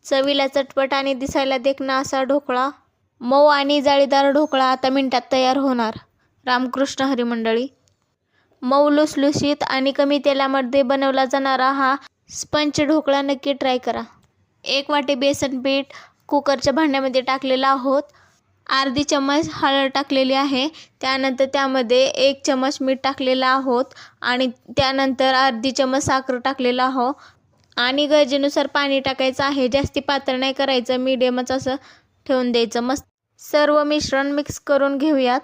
चवीला चटपट आणि दिसायला देखणा असा ढोकळा, मऊ आणि जाळीदार ढोकळा आता मिनिटात तयार होणार. रामकृष्ण हरी मंडळी. मऊ लुसलुशीत आणि कमी तेलामध्ये बनवला जाणारा हा स्पंज ढोकळा नक्की ट्राय करा. 1 वाटी बेसन पीठ कुकरच्या भांड्यामध्ये टाकलेलं आहोत. अर्धी चम्मच हळद टाकलेली आहे. त्यानंतर त्यामध्ये 1 चम्मच मीठ टाकलेलं आहोत आणि त्यानंतर अर्धी चम्मच साखर टाकलेलं आहो आणि गरजेनुसार पाणी टाकायचं आहे. जास्ती पातळ नाही करायचं, मीडियमच असं ठेवून द्यायचं. मस्त सर्व मिश्रण मिक्स करून घेऊयात.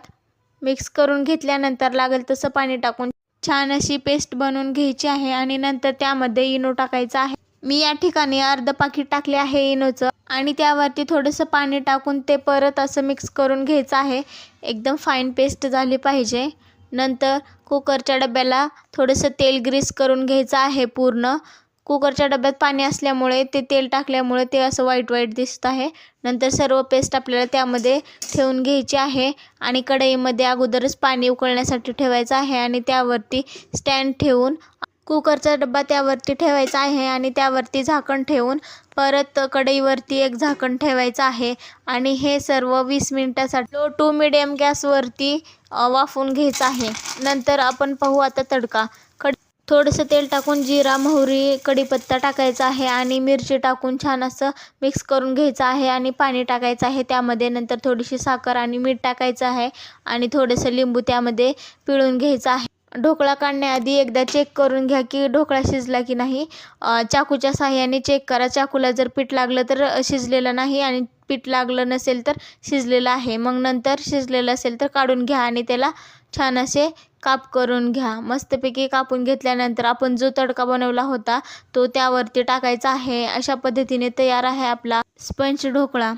मिक्स करून घेतल्यानंतर लागेल तसं पाणी टाकून छान अशी पेस्ट बनवून घ्यायची आहे आणि नंतर त्यामध्ये इनो टाकायचं आहे. मी या ठिकाणी अर्ध पाकीट टाकले आहे इनोचं आणि त्यावरती थोडंसं पाणी टाकून ते परत असं मिक्स करून घ्यायचं आहे. एकदम फाईन पेस्ट झाली पाहिजे. नंतर कुकरच्या डब्याला थोडंसं तेल ग्रीस करून घ्यायचं आहे पूर्ण. कुकरच्या डब्यात पाणी असल्यामुळे ते तेल टाकल्यामुळे ते असं व्हाईट व्हाईट दिसत आहे. नंतर सर्व पेस्ट आपल्याला त्यामध्ये ठेवून घ्यायची आहे आणि कढईमध्ये अगोदरच पाणी उकळण्यासाठी ठेवायचं आहे आणि त्यावरती स्टँड ठेवून कुकरचा डब्बा त्यावरती ठेवायचा आहे आणि त्यावरती झाकण ठेवून परत कढईवरती एक झाकण ठेवायचं आहे आणि हे सर्व 20 मिनिटासाठी लो टू मिडियम गॅसवरती वाफवून घ्यायचं आहे. नंतर आपण पाहू आता तडका. थोडंसं तेल टाकून जिरा, मोहरी, कढीपत्ता टाकायचा आहे आणि मिरची टाकून छान असं मिक्स करून घ्यायचं आहे आणि पाणी टाकायचं आहे त्यामध्ये. नंतर थोडीशी साखर आणि मीठ टाकायचं आहे आणि थोडंसं लिंबू त्यामध्ये पिळून घ्यायचं आहे. ढोकळा काढण्याआधी एकदा चेक करून घ्या की ढोकळा शिजला की नाही. चाकूच्या साहाय्याने चेक करा. चाकूला जर पीठ लागलं तर शिजलेलं नाही आणि पीठ लागलं नसेल तर शिजलेलं आहे. मग नंतर शिजलेलं असेल तर काढून घ्या आणि त्याला छान असे काप करून घ्या. मस्तपैकी कापून घेतल्यानंतर आपण जो तडका बनवला होता तो त्यावरती टाकायचा आहे. अशा पद्धतीने तयार आहे आपला स्पंज ढोकळा.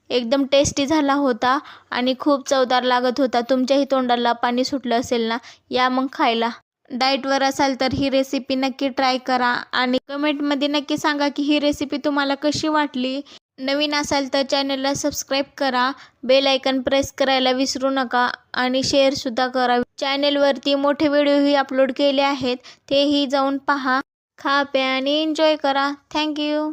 एकदम टेस्टी झाला होता आणि खूप चवदार लागत होता. तुमच्याही तोंडाला पाणी सुटलं असेल ना. या मग खायला. डाएटवर असाल तर ही रेसिपी नक्की ट्राय करा आणि कमेंटमध्ये नक्की सांगा की ही रेसिपी तुम्हाला कशी वाटली. नवीन असाल तर चॅनलला सबस्क्राईब करा. बेल आयकन प्रेस करायला विसरू नका आणि शेअरसुद्धा करा. चॅनलवरती मोठे व्हिडिओही अपलोड केले आहेत, तेही जाऊन पहा. खा प्या आणि एन्जॉय करा. थँक्यू.